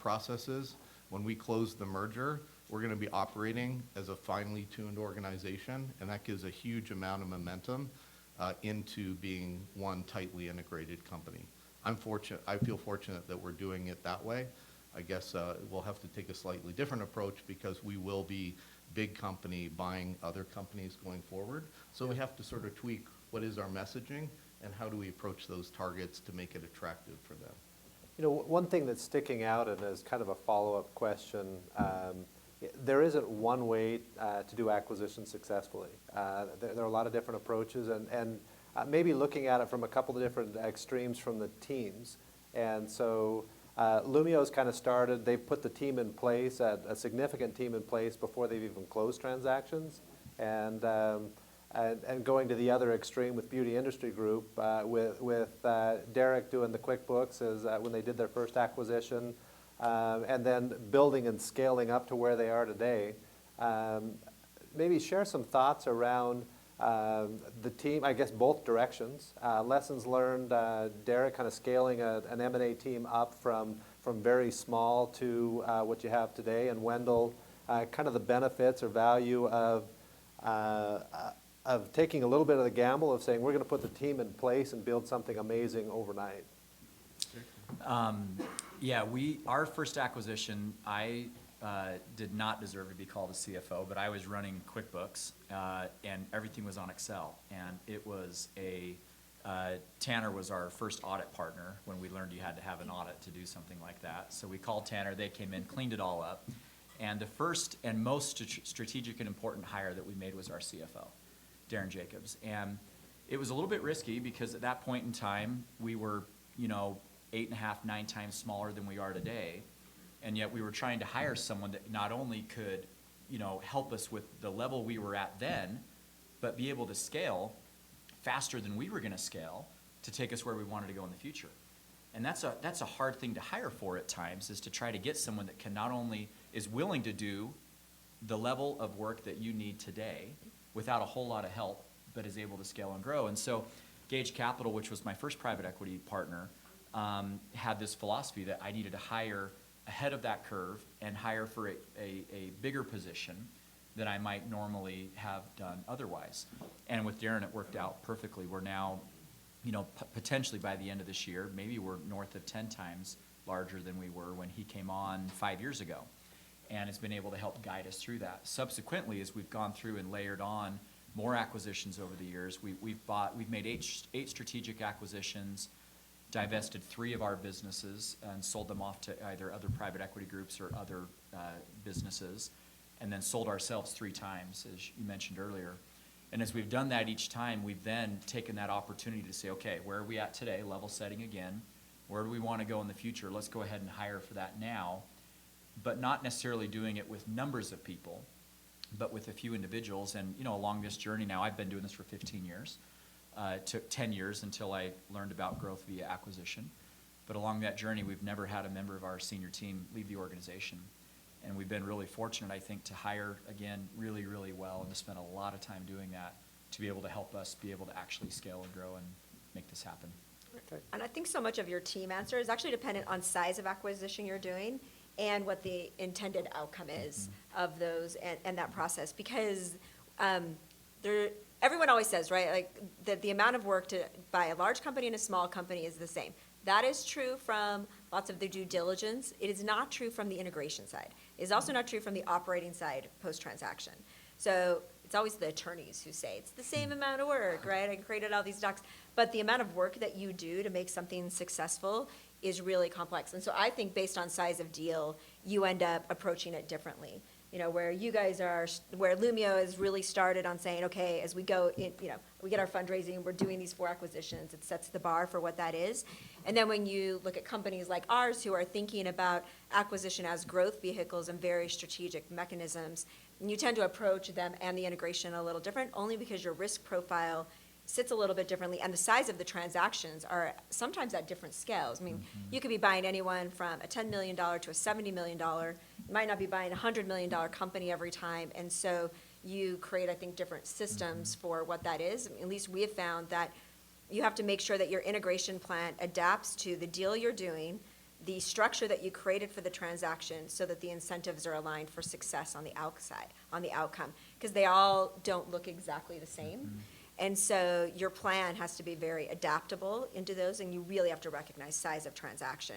process is, when we close the merger, we're going to be operating as a finely tuned organization, and that gives a huge amount of momentum into being one tightly integrated company. I feel fortunate that we're doing it that way. I guess we'll have to take a slightly different approach because we will be big company buying other companies going forward. So we have to sort of tweak what is our messaging and how do we approach those targets to make it attractive for them. You know, one thing that's sticking out, and as kind of a follow-up question, there isn't one way to do acquisitions successfully. There are a lot of different approaches, and maybe looking at it from a couple of different extremes from the teams. And so Lumio's kind of started, they've put the team in place, a significant team in place before they've even closed transactions. And going to the other extreme with Beauty Industry Group, with Derek doing the QuickBooks as when they did their first acquisition, and then building and scaling up to where they are today. Maybe share some thoughts around the team, I guess both directions. Lessons learned, Derek kind of scaling an M&A team up from very small to what you have today, and Wendell, kind of the benefits or value of taking a little bit of the gamble of saying we're going to put the team in place and build something amazing overnight. Yeah, our first acquisition, I did not deserve to be called a CFO, but I was running QuickBooks, and everything was on Excel. And it was Tanner was our first audit partner when we learned you had to have an audit to do something like that. So we called Tanner, they came in, cleaned it all up. And the first and most strategic and important hire that we made was our CFO, Darren Jacobs. And it was a little bit risky because at that point in time, we were, 8.5, 9 times smaller than we are today. And yet we were trying to hire someone that not only could, help us with the level we were at then, but be able to scale faster than we were going to scale to take us where we wanted to go in the future. And that's a hard thing to hire for at times, is to try to get someone that can not only is willing to do the level of work that you need today without a whole lot of help, but is able to scale and grow. And so Gage Capital, which was my first private equity partner, had this philosophy that I needed to hire ahead of that curve and hire for a bigger position than I might normally have done otherwise. And with Darren, it worked out perfectly. We're now, potentially by the end of this year, maybe we're north of 10 times larger than we were when he came on 5 years ago. And it's been able to help guide us through that. Subsequently, as we've gone through and layered on more acquisitions over the years, we've made eight strategic acquisitions, divested 3 of our businesses and sold them off to either other private equity groups or other businesses, and then sold ourselves 3 times, as you mentioned earlier. And as we've done that each time, we've then taken that opportunity to say, okay, where are we at today? Level setting again. Where do we want to go in the future? Let's go ahead and hire for that now, but not necessarily doing it with numbers of people, but with a few individuals. And along this journey now, I've been doing this for 15 years. It took 10 years until I learned about growth via acquisition. But along that journey, we've never had a member of our senior team leave the organization. And we've been really fortunate, I think, to hire, again, really, really well, and to spend a lot of time doing that to be able to help us be able to actually scale and grow and make this happen. Okay. And I think so much of your team answer is actually dependent on size of acquisition you're doing and what the intended outcome is of those and that process. Because everyone always says, right, like that the amount of work to buy a large company and a small company is the same. That is true from lots of the due diligence. It is not true from the integration side. It is also not true from the operating side post-transaction. So it's always the attorneys who say it's the same amount of work, right? I created all these docs. But the amount of work that you do to make something successful is really complex. And so I think based on size of deal, you end up approaching it differently. Where you guys are, where Lumio has really started on saying, okay, as we go in, we get our fundraising, we're doing these 4 acquisitions, it sets the bar for what that is. And then when you look at companies like ours who are thinking about acquisition as growth vehicles and very strategic mechanisms, you tend to approach them and the integration a little different, only because your risk profile sits a little bit differently, and the size of the transactions are sometimes at different scales. I mean, you could be buying anyone from a $10 million to a $70 million. You might not be buying a $100 million company every time, and so you create, I think, different systems for what that is. I mean, at least we have found that you have to make sure that your integration plan adapts to the deal you're doing, the structure that you created for the transaction so that the incentives are aligned for success on the outside, on the outcome, because they all don't look exactly the same. And so your plan has to be very adaptable into those, and you really have to recognize size of transaction,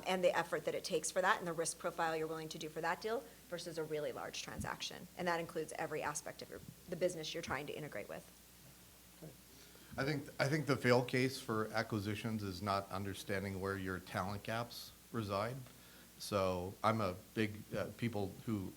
and the effort that it takes for that, and the risk profile you're willing to do for that deal versus a really large transaction. And that includes every aspect of the business you're trying to integrate with. I think the fail case for acquisitions is not understanding where your talent gaps reside. So I'm a big, people who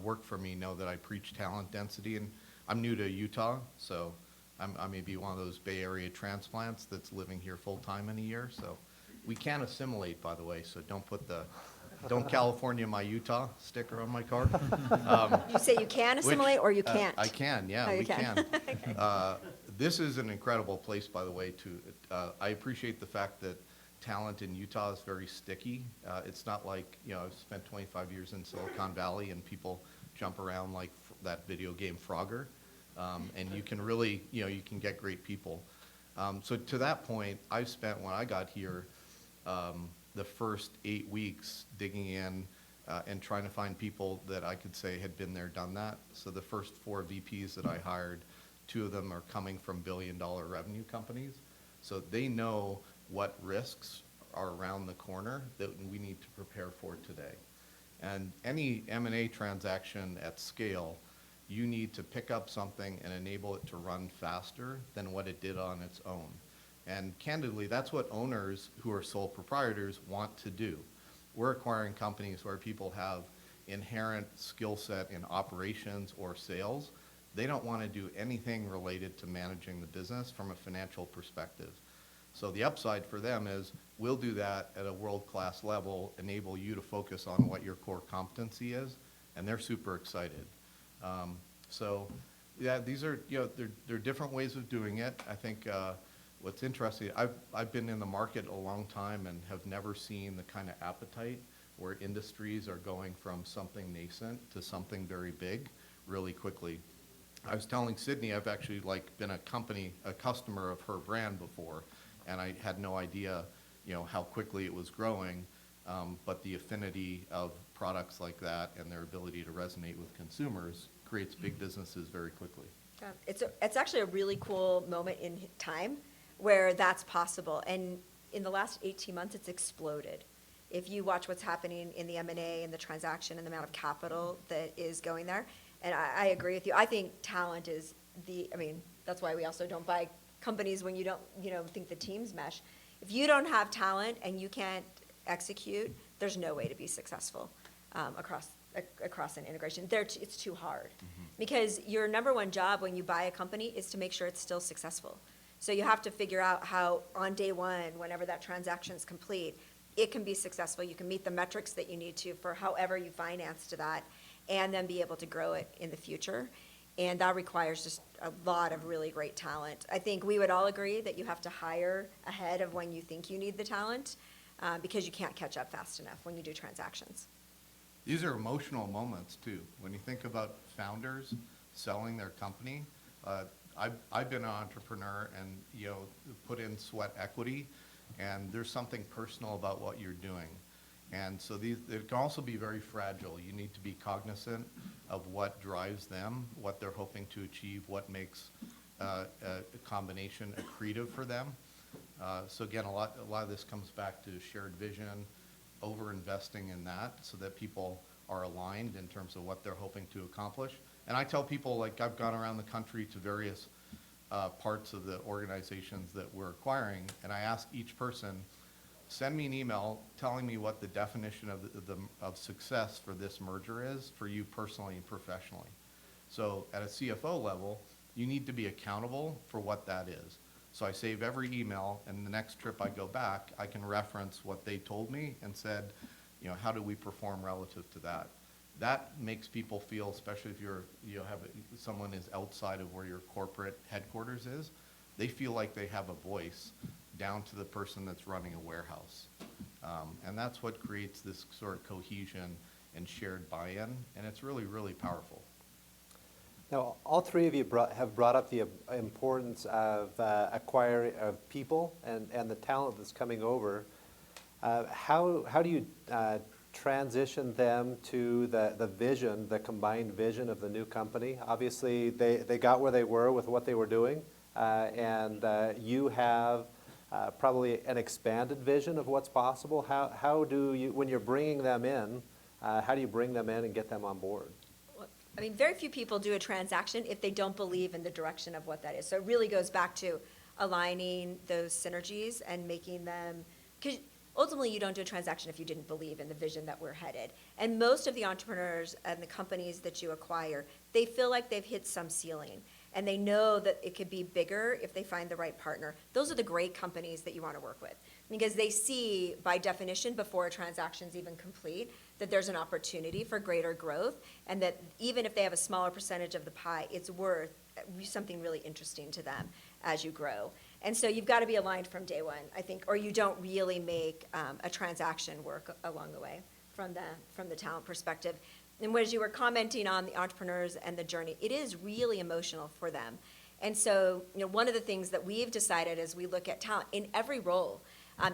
work for me know that I preach talent density, and I'm new to Utah, so I may be one of those Bay Area transplants that's living here full-time in a year. So we can assimilate, by the way, so don't California my Utah sticker on my car. You say you can assimilate or you Which, can't? I can, yeah, Oh, you we can. can. This is an incredible place, by the way, I appreciate the fact that talent in Utah is very sticky. It's not like, I've spent 25 years in Silicon Valley and people jump around like that video game Frogger. And you can really, you can get great people. So to that point, I've spent, when I got here, the first 8 weeks digging in and trying to find people that I could say had been there, done that. So the first 4 VPs that I hired, 2 of them are coming from billion-dollar revenue companies. So they know what risks are around the corner that we need to prepare for today. And any M&A transaction at scale, you need to pick up something and enable it to run faster than what it did on its own. And candidly, that's what owners who are sole proprietors want to do. We're acquiring companies where people have inherent skill set in operations or sales. They don't want to do anything related to managing the business from a financial perspective. So the upside for them is we'll do that at a world-class level, enable you to focus on what your core competency is, and they're super excited. So yeah, these are, they're different ways of doing it. I think what's interesting, I've been in the market a long time and have never seen the kind of appetite where industries are going from something nascent to something very big really quickly. I was telling Sydney I've actually been a customer of her brand before, and I had no idea, how quickly it was growing. But the affinity of products like that and their ability to resonate with consumers creates big businesses very quickly. It's actually a really cool moment in time where that's possible. And in the last 18 months, it's exploded. If you watch what's happening in the M&A and the transaction and the amount of capital that is going there, and I agree with you. I think talent is that's why we also don't buy companies when you don't, think the teams mesh. If you don't have talent and you can't execute, there's no way to be successful across an integration. It's too hard. Because your number one job when you buy a company is to make sure it's still successful. So you have to figure out how on day one, whenever that transaction is complete, it can be successful. You can meet the metrics that you need to for however you financed that, and then be able to grow it in the future. And that requires just a lot of really great talent. I think we would all agree that you have to hire ahead of when you think you need the talent, because you can't catch up fast enough when you do transactions. These are emotional moments too. When you think about founders selling their company, I've been an entrepreneur and put in sweat equity, and there's something personal about what you're doing. And so it can also be very fragile. You need to be cognizant of what drives them, what they're hoping to achieve, what makes a combination accretive for them. So again, a lot of this comes back to shared vision, over-investing in that so that people are aligned in terms of what they're hoping to accomplish. And I tell people, I've gone around the country to various parts of the organizations that we're acquiring, and I ask each person, send me an email telling me what the definition of success for this merger is for you personally and professionally. So at a CFO level, you need to be accountable for what that is. So I save every email, and the next trip I go back, I can reference what they told me and said, how do we perform relative to that? That makes people feel, especially if someone is outside of where your corporate headquarters is, they feel like they have a voice down to the person that's running a warehouse. And that's what creates this sort of cohesion and shared buy-in, and it's really, really powerful. Now, all three of you have brought up the importance of acquiring of people and the talent that's coming over. How do you transition them to the vision, the combined vision of the new company? Obviously, they got where they were with what they were doing, and you have probably an expanded vision of what's possible. How do you, when you're bringing them in, how do you bring them in and get them on board? Well, I mean, very few people do a transaction if they don't believe in the direction of what that is. So it really goes back to aligning those synergies and making them, because ultimately you don't do a transaction if you didn't believe in the vision that we're headed. And most of the entrepreneurs and the companies that you acquire, they feel like they've hit some ceiling. And they know that it could be bigger if they find the right partner. Those are the great companies that you want to work with, because they see, by definition, before a transaction's even complete, that there's an opportunity for greater growth, and that even if they have a smaller percentage of the pie, it's worth something really interesting to them as you grow. And so you've got to be aligned from day one, I think, or you don't really make a transaction work along the way from the talent perspective. And as you were commenting on the entrepreneurs and the journey, it is really emotional for them. And so, one of the things that we've decided as we look at talent in every role,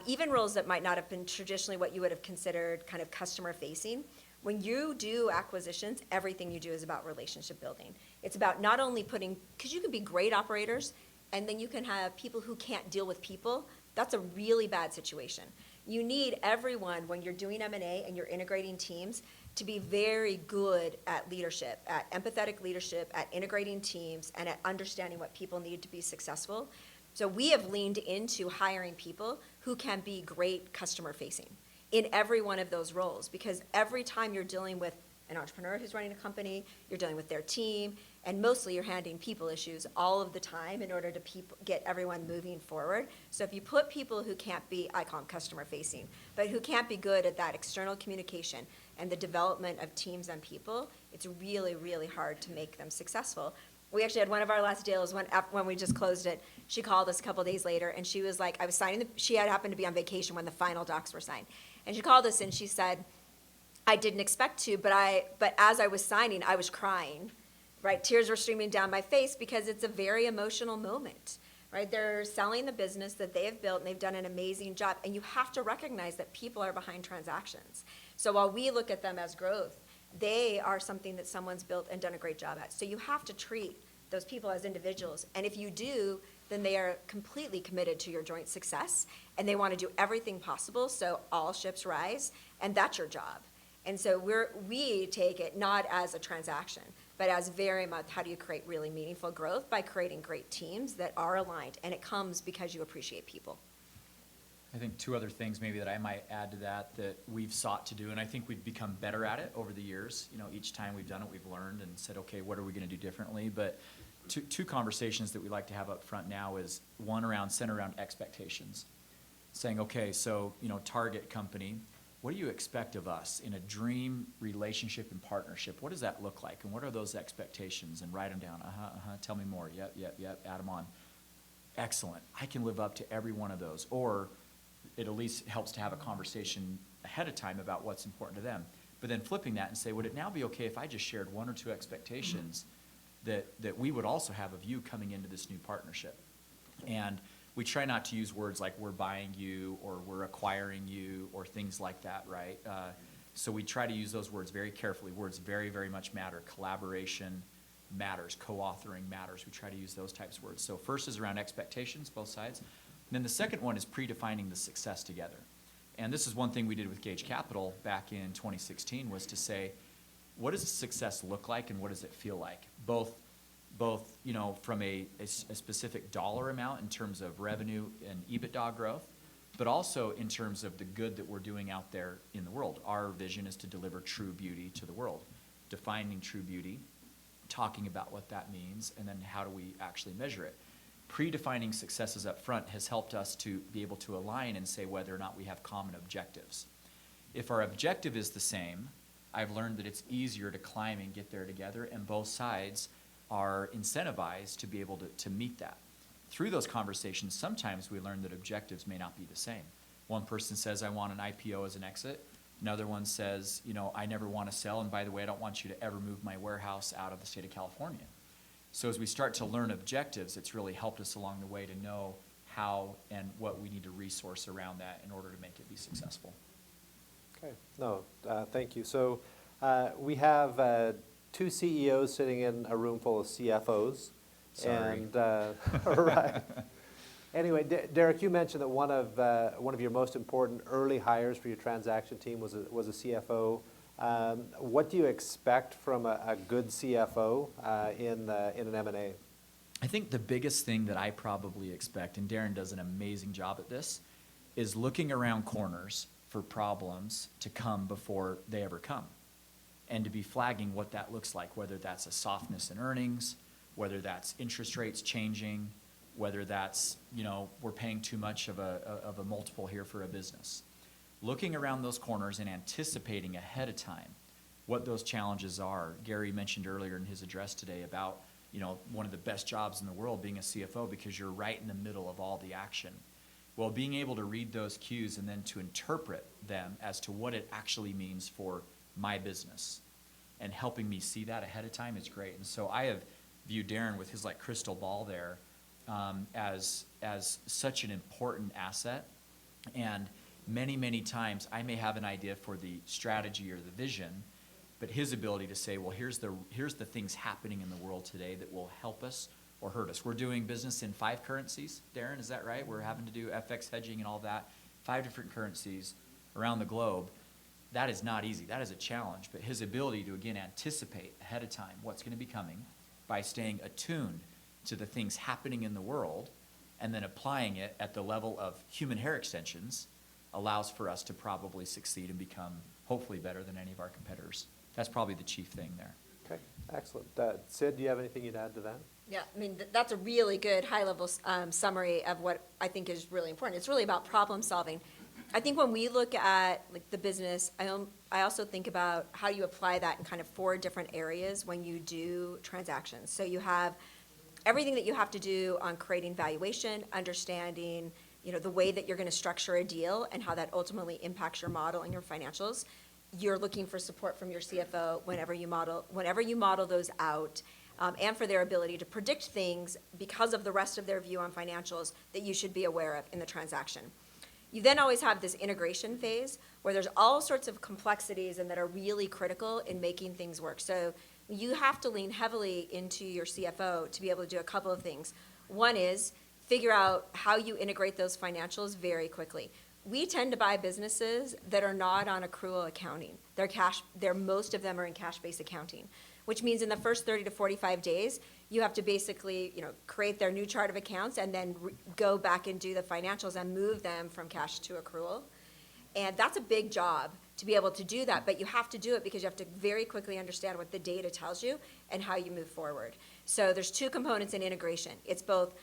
even roles that might not have been traditionally what you would have considered kind of customer facing, when you do acquisitions, everything you do is about relationship building. It's about not only because you can be great operators, and then you can have people who can't deal with people. That's a really bad situation. You need everyone, when you're doing M&A and you're integrating teams, to be very good at leadership, at empathetic leadership, at integrating teams, and at understanding what people need to be successful. So we have leaned into hiring people who can be great customer facing in every one of those roles, because every time you're dealing with an entrepreneur who's running a company, you're dealing with their team, and mostly you're handling people issues all of the time in order to get everyone moving forward. So if you put people who can't be, I call them customer facing, but who can't be good at that external communication and the development of teams and people, it's really, really hard to make them successful. We actually had one of our last deals when we just closed it. She called us a couple days later, and she was like, I was signing, she had happened to be on vacation when the final docs were signed. And she called us and she said, I didn't expect to, but as I was signing, I was crying, right? Tears were streaming down my face because it's a very emotional moment, right? They're selling the business that they have built, and they've done an amazing job. And you have to recognize that people are behind transactions. So while we look at them as growth, they are something that someone's built and done a great job at. So you have to treat those people as individuals. And if you do, then they are completely committed to your joint success, and they want to do everything possible so all ships rise, and that's your job. And so we take it not as a transaction, but as very much how do you create really meaningful growth by creating great teams that are aligned, and it comes because you appreciate people. I think two other things maybe that I might add to that we've sought to do, and I think we've become better at it over the years. Each time we've done it, we've learned and said, okay, what are we going to do differently? But two conversations that we like to have up front now is one centered around expectations. Saying, okay, so, target company, what do you expect of us in a dream relationship and partnership? What does that look like? And what are those expectations? And write them down. Tell me more. Yep, add them on. Excellent. I can live up to every one of those. Or it at least helps to have a conversation ahead of time about what's important to them. But then flipping that and say, would it now be okay if I just shared one or two expectations that we would also have of you coming into this new partnership? And we try not to use words like we're buying you or we're acquiring you or things like that, right? So we try to use those words very carefully. Words very, very much matter. Collaboration matters. Co-authoring matters. We try to use those types of words. So first is around expectations, both sides. And then the second one is predefining the success together. And this is one thing we did with Gage Capital back in 2016 was to say, what does success look like and what does it feel like? Both from a specific dollar amount in terms of revenue and EBITDA growth, but also in terms of the good that we're doing out there in the world. Our vision is to deliver true beauty to the world. Defining true beauty, talking about what that means, and then how do we actually measure it. Predefining successes up front has helped us to be able to align and say whether or not we have common objectives. If our objective is the same, I've learned that it's easier to climb and get there together, and both sides are incentivized to be able to meet that. Through those conversations, sometimes we learn that objectives may not be the same. One person says, I want an IPO as an exit. Another one says, I never want to sell, and by the way, I don't want you to ever move my warehouse out of the state of California. So as we start to learn objectives, it's really helped us along the way to know how and what we need to resource around that in order to make it be successful. Okay, no, thank you. So we have two CEOs sitting in a room full of CFOs. Sorry. And, right. Anyway, Derek, you mentioned that one of your most important early hires for your transaction team was a CFO. What do you expect from a good CFO in an M&A? I think the biggest thing that I probably expect, and Darren does an amazing job at this, is looking around corners for problems to come before they ever come, and to be flagging what that looks like, whether that's a softness in earnings, whether that's interest rates changing, whether that's, we're paying too much of a multiple here for a business. Looking around those corners and anticipating ahead of time what those challenges are. Gary mentioned earlier in his address today about, one of the best jobs in the world being a CFO because you're right in the middle of all the action. Well, being able to read those cues and then to interpret them as to what it actually means for my business and helping me see that ahead of time is great. And so I have viewed Darren with his crystal ball there as such an important asset. And many, many times I may have an idea for the strategy or the vision, but his ability to say, well, here's the things happening in the world today that will help us or hurt us. We're doing business in 5 currencies, Darren, is that right? We're having to do FX hedging and all that, 5 different currencies around the globe. That is not easy. That is a challenge. But his ability to, again, anticipate ahead of time what's going to be coming by staying attuned to the things happening in the world and then applying it at the level of human hair extensions allows for us to probably succeed and become hopefully better than any of our competitors. That's probably the chief thing there. Okay, excellent. Cyd, do you have anything you'd add to that? Yeah, I mean, that's a really good high-level summary of what I think is really important. It's really about problem solving. I think when we look at the business, I also think about how you apply that in kind of 4 different areas when you do transactions. So you have everything that you have to do on creating valuation, understanding, the way that you're going to structure a deal and how that ultimately impacts your model and your financials. You're looking for support from your CFO whenever you model those out, and for their ability to predict things because of the rest of their view on financials that you should be aware of in the transaction. You then always have this integration phase where there's all sorts of complexities and that are really critical in making things work. So you have to lean heavily into your CFO to be able to do a couple of things. One is figure out how you integrate those financials very quickly. We tend to buy businesses that are not on accrual accounting. Most of them are in cash-based accounting, which means in the first 30 to 45 days, you have to basically, create their new chart of accounts and then go back and do the financials and move them from cash to accrual. And that's a big job to be able to do that, but you have to do it because you have to very quickly understand what the data tells you and how you move forward. So there's 2 components in integration. It's both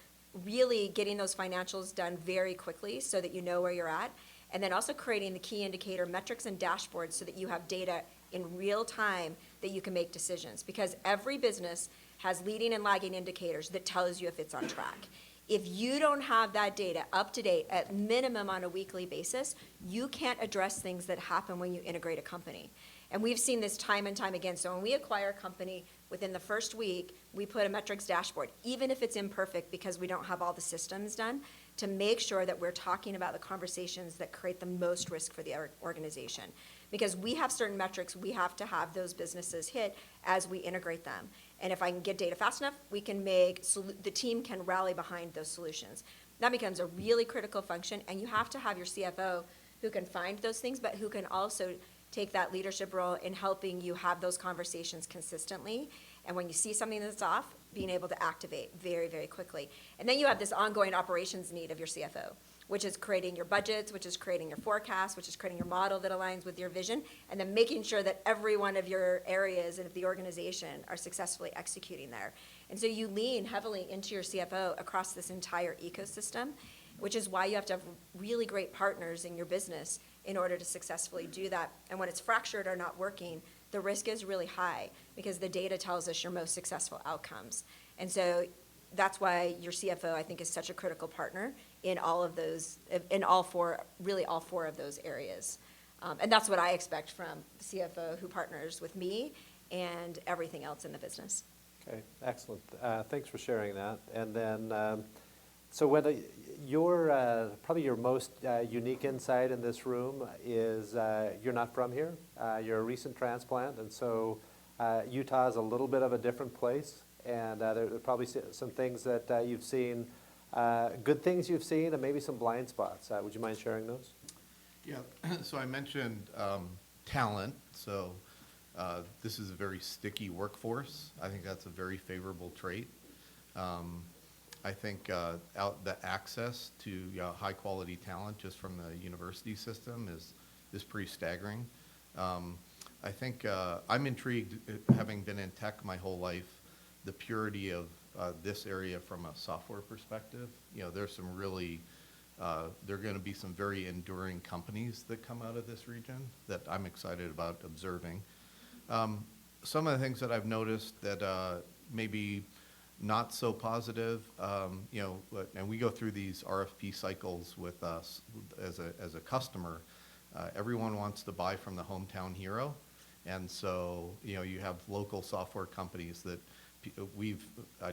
really getting those financials done very quickly so that you know where you're at, and then also creating the key indicator metrics and dashboards so that you have data in real time that you can make decisions. Because every business has leading and lagging indicators that tells you if it's on track. If you don't have that data up to date, at minimum on a weekly basis, you can't address things that happen when you integrate a company. And we've seen this time and time again. So when we acquire a company, within the first week, we put a metrics dashboard, even if it's imperfect because we don't have all the systems done, to make sure that we're talking about the conversations that create the most risk for the organization. Because we have certain metrics we have to have those businesses hit as we integrate them. And if I can get data fast enough, the team can rally behind those solutions. That becomes a really critical function, and you have to have your CFO who can find those things, but who can also take that leadership role in helping you have those conversations consistently. And when you see something that's off, being able to activate very, very quickly. And then you have this ongoing operations need of your CFO, which is creating your budgets, which is creating your forecast, which is creating your model that aligns with your vision, and then making sure that every one of your areas of the organization are successfully executing there. And so you lean heavily into your CFO across this entire ecosystem, which is why you have to have really great partners in your business in order to successfully do that. And when it's fractured or not working, the risk is really high because the data tells us your most successful outcomes. And so that's why your CFO, I think, is such a critical partner in all of those, in all 4 of those areas. And that's what I expect from the CFO who partners with me and everything else in the business. Okay, excellent. Thanks for sharing that. And then, so Wendell, Probably your most unique insight in this room is you're not from here. You're a recent transplant, and so Utah is a little bit of a different place. And there are probably some things that you've seen, good things you've seen, and maybe some blind spots. Would you mind sharing those? Yeah, so I mentioned talent. So this is a very sticky workforce. I think that's a very favorable trait. I think the access to high quality talent just from the university system is pretty staggering. I think I'm intrigued, having been in tech my whole life, the purity of this area from a software perspective. There's some really, there are going to be some very enduring companies that come out of this region that I'm excited about observing. Some of the things that I've noticed that maybe not so positive, and we go through these RFP cycles with us as a customer. Everyone wants to buy from the hometown hero, and so you have local software companies that we've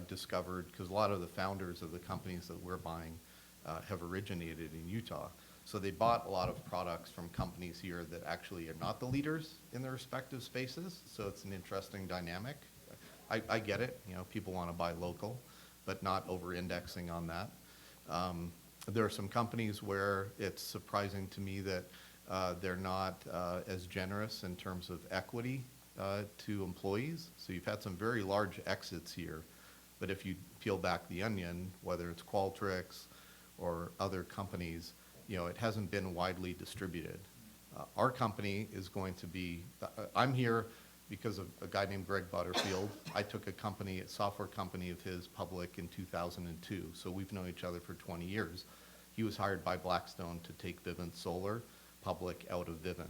discovered, because a lot of the founders of the companies that we're buying have originated in Utah. So they bought a lot of products from companies here that actually are not the leaders in their respective spaces. So it's an interesting dynamic. I get it, people want to buy local, but not over-indexing on that. There are some companies where it's surprising to me that they're not as generous in terms of equity to employees. So you've had some very large exits here, but if you peel back the onion, whether it's Qualtrics or other companies, it hasn't been widely distributed. Our company is going to be, I'm here because of a guy named Greg Butterfield. I took a software company of his public in 2002, so we've known each other for 20 years. He was hired by Blackstone to take Vivint Solar public out of Vivint.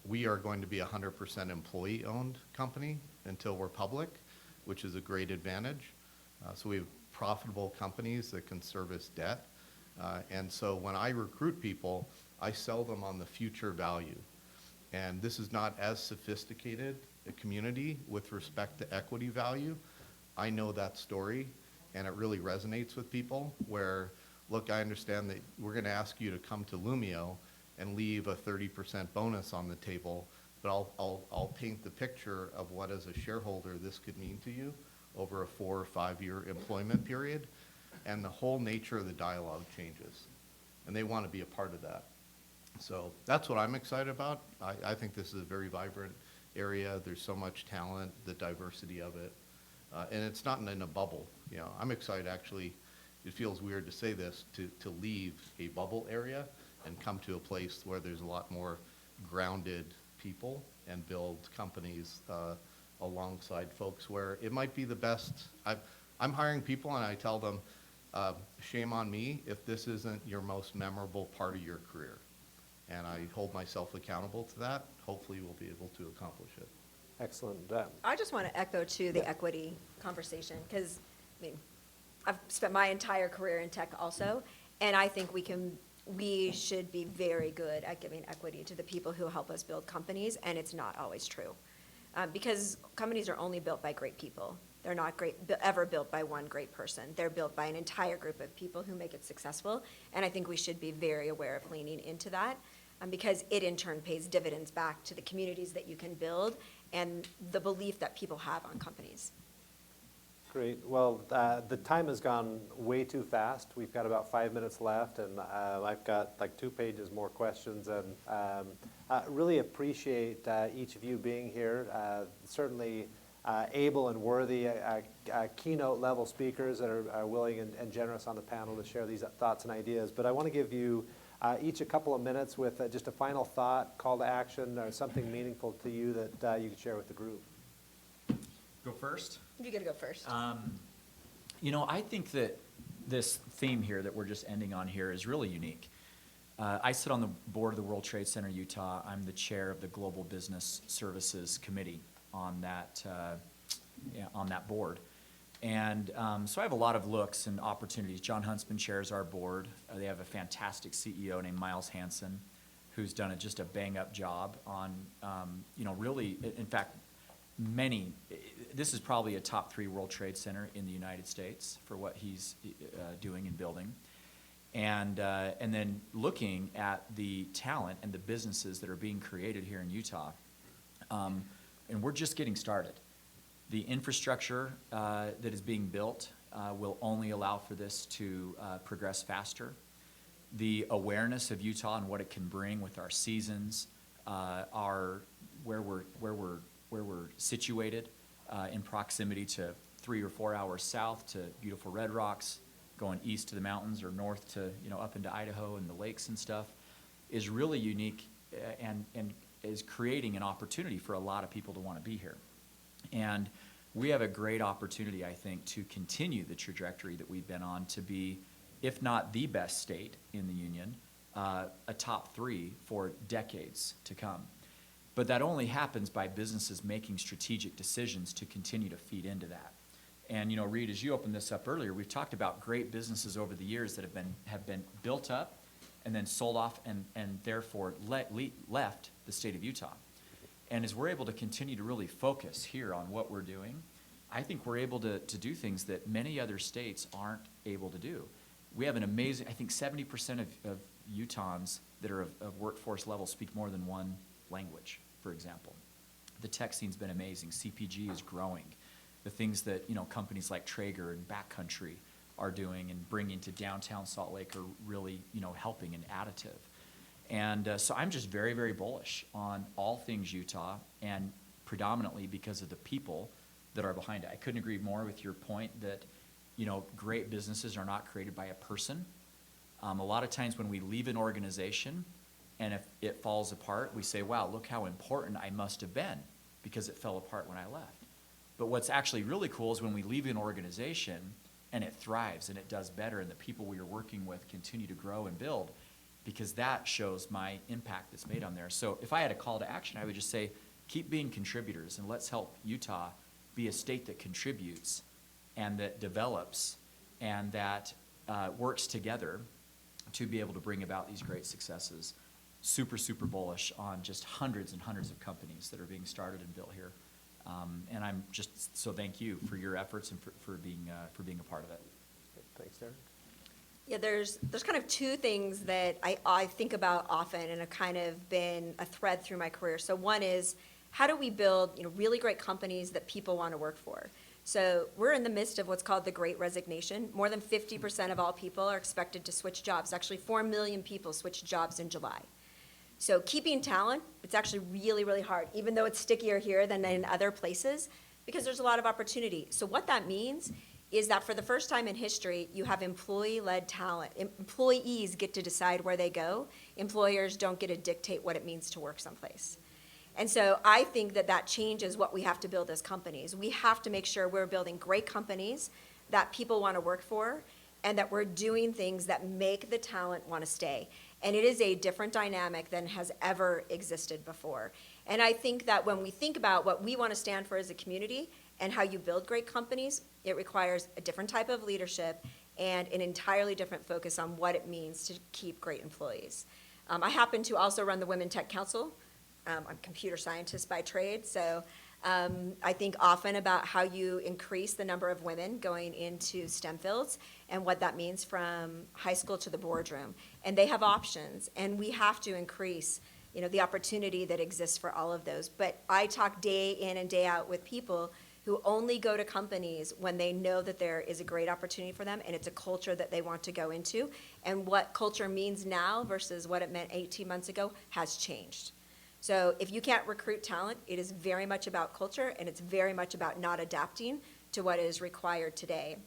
We are going to be a 100% employee-owned company until we're public, which is a great advantage. So we have profitable companies that can service debt. And so when I recruit people, I sell them on the future value. And this is not as sophisticated a community with respect to equity value. I know that story, and it really resonates with people where, look, I understand that we're going to ask you to come to Lumio and leave a 30% bonus on the table, but I'll paint the picture of what, as a shareholder, this could mean to you over a 4 or 5 year employment period, and the whole nature of the dialogue changes, and they want to be a part of that. So that's what I'm excited about. I think this is a very vibrant area. There's so much talent, the diversity of it, and it's not in a bubble. I'm excited, actually. It feels weird to say this, to leave a bubble area and come to a place where there's a lot more grounded people and build companies alongside folks where it might be the best. I'm hiring people and I tell them, shame on me if this isn't your most memorable part of your career. And I hold myself accountable to that. Hopefully we'll be able to accomplish it. Excellent. I just want to echo too the equity conversation, because I've spent my entire career in tech also, and I think we should be very good at giving equity to the people who help us build companies, and it's not always true. Because companies are only built by great people. They're not ever built by one great person. They're built by an entire group of people who make it successful, and I think we should be very aware of leaning into that, because it in turn pays dividends back to the communities that you can build and the belief that people have on companies. Great. Well, the time has gone way too fast. We've got about 5 minutes left, and I've got like 2 pages more questions. And really appreciate each of you being here. Certainly able and worthy keynote level speakers that are willing and generous on the panel to share these thoughts and ideas. But I want to give you each a couple of minutes with just a final thought, call to action, or something meaningful to you that you could share with the group. Go first? You get to go first. I think that this theme here that we're just ending on here is really unique. I sit on the board of the World Trade Center Utah. I'm the chair of the Global Business Services Committee on that board. And so I have a lot of looks and opportunities. John Huntsman chairs our board. They have a fantastic CEO named Miles Hansen, who's done just a bang-up job on, really, in fact, this is probably a top 3 World Trade Center in the United States for what he's doing and building. And then looking at the talent and the businesses that are being created here in Utah, and we're just getting started. The infrastructure that is being built will only allow for this to progress faster. The awareness of Utah and what it can bring with our seasons, where we're situated in proximity to 3 or 4 hours south to beautiful Red Rocks, going east to the mountains or north to, up into Idaho and the lakes and stuff, is really unique and is creating an opportunity for a lot of people to want to be here. And we have a great opportunity, I think, to continue the trajectory that we've been on to be, if not the best state in the union, a top 3 for decades to come. But that only happens by businesses making strategic decisions to continue to feed into that. And Reed, as you opened this up earlier, we've talked about great businesses over the years that have been built up and then sold off and therefore left the state of Utah. And as we're able to continue to really focus here on what we're doing, I think we're able to do things that many other states aren't able to do. We have an amazing, I think 70% of Utahns that are of workforce level speak more than one language, for example. The tech scene's been amazing. CPG is growing. The things that companies like Traeger and Backcountry are doing and bringing to downtown Salt Lake are really helping and additive. And so I'm just very, very bullish on all things Utah, and predominantly because of the people that are behind it. I couldn't agree more with your point that great businesses are not created by a person. A lot of times when we leave an organization and if it falls apart, we say, wow, look how important I must have been because it fell apart when I left. But what's actually really cool is when we leave an organization and it thrives and it does better and the people we are working with continue to grow and build, because that shows my impact that's made on there. So if I had a call to action, I would just say, keep being contributors and let's help Utah be a state that contributes and that develops and that works together to be able to bring about these great successes. Super, super bullish on just hundreds and hundreds of companies that are being started and built here. And I'm just so thank you for your efforts and for being a part of it. Thanks, Derek. Yeah, there's kind of 2 things that I think about often and have kind of been a thread through my career. So one is, how do we build really great companies that people want to work for? So we're in the midst of what's called the Great Resignation. More than 50% of all people are expected to switch jobs. Actually, 4 million people switched jobs in July. So keeping talent, it's actually really, really hard, even though it's stickier here than in other places, because there's a lot of opportunity. So what that means is that for the first time in history, you have employee-led talent. Employees get to decide where they go. Employers don't get to dictate what it means to work someplace. And so I think that changes what we have to build as companies. We have to make sure we're building great companies that people want to work for and that we're doing things that make the talent want to stay. And it is a different dynamic than has ever existed before. And I think that when we think about what we want to stand for as a community and how you build great companies, it requires a different type of leadership and an entirely different focus on what it means to keep great employees. I happen to also run the Women Tech Council. I'm a computer scientist by trade, so I think often about how you increase the number of women going into STEM fields and what that means from high school to the boardroom. And they have options, and we have to increase the opportunity that exists for all of those. But I talk day in and day out with people who only go to companies when they know that there is a great opportunity for them and it's a culture that they want to go into. And what culture means now versus what it meant 18 months ago has changed. So if you can't recruit talent, it is very much about culture, and it's very much about not adapting to what is required today.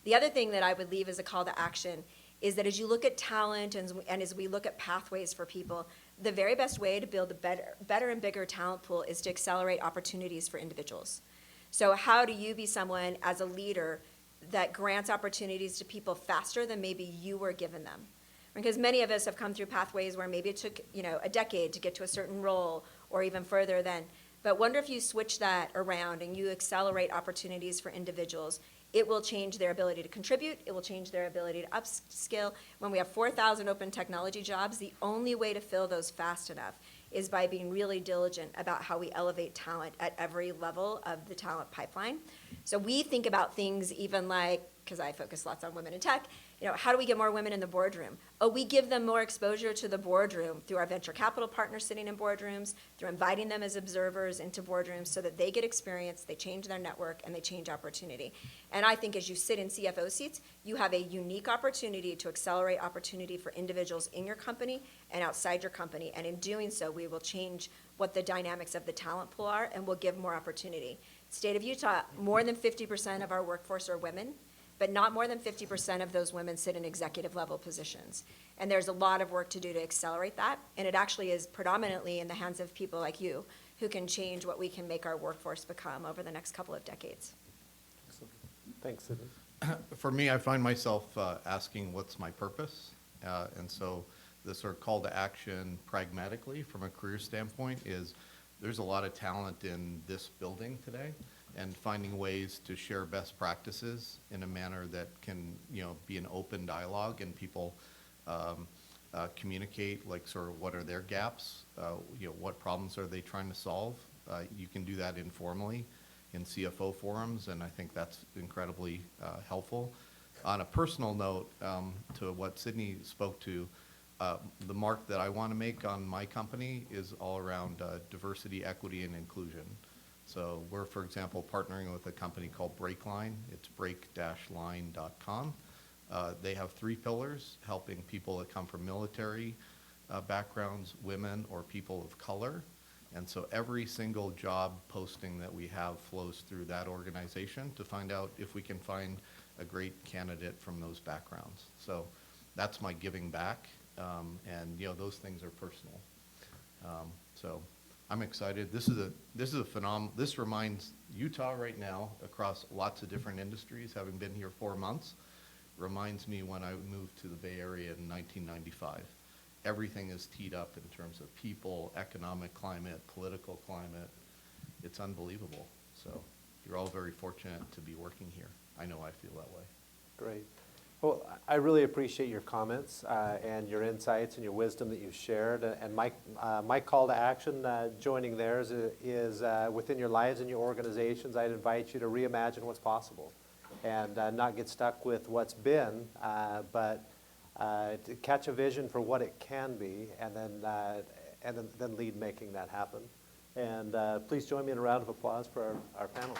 The other thing that I would leave as a call to action is that as you look at talent and as we look at pathways for people, the very best way to build a better and bigger talent pool is to accelerate opportunities for individuals. So how do you be someone as a leader that grants opportunities to people faster than maybe you were given them? Because many of us have come through pathways where maybe it took a decade to get to a certain role or even further then. But wonder if you switch that around and you accelerate opportunities for individuals. It will change their ability to contribute. It will change their ability to upskill. When we have 4,000 open technology jobs, the only way to fill those fast enough is by being really diligent about how we elevate talent at every level of the talent pipeline. So we think about things even like, because I focus lots on women in tech, how do we get more women in the boardroom? Oh, we give them more exposure to the boardroom through our venture capital partners sitting in boardrooms, through inviting them as observers into boardrooms so that they get experience, they change their network, and they change opportunity. And I think as you sit in CFO seats, you have a unique opportunity to accelerate opportunity for individuals in your company and outside your company. And in doing so, we will change what the dynamics of the talent pool are and will give more opportunity. State of Utah, more than 50% of our workforce are women, but not more than 50% of those women sit in executive level positions. And there's a lot of work to do to accelerate that. And it actually is predominantly in the hands of people like you who can change what we can make our workforce become over the next couple of decades. Excellent. Thanks, Sydney. For me, I find myself asking what's my purpose? And so the sort of call to action pragmatically from a career standpoint is there's a lot of talent in this building today, and finding ways to share best practices in a manner that can, be an open dialogue and people communicate, like sort of what are their gaps, what problems are they trying to solve. You can do that informally in CFO forums, and I think that's incredibly helpful. On a personal note, to what Sydney spoke to, the mark that I want to make on my company is all around diversity, equity, and inclusion. So we're, for example, partnering with a company called Breakline. It's break-line.com. They have 3 pillars, helping people that come from military backgrounds, women, or people of color. And so every single job posting that we have flows through that organization to find out if we can find a great candidate from those backgrounds. So that's my giving back, and those things are personal. So I'm excited. This is a phenomenal. This reminds Utah right now, across lots of different industries, having been here 4 months, reminds me when I moved to the Bay Area in 1995. Everything is teed up in terms of people, economic climate, political climate. It's unbelievable. So you're all very fortunate to be working here. I know I feel that way. Great. Well, I really appreciate your comments and your insights and your wisdom that you've shared. And my call to action, joining theirs, is within your lives and your organizations, I'd invite you to reimagine what's possible and not get stuck with what's been, but to catch a vision for what it can be, and then lead making that happen. And please join me in a round of applause for our panel.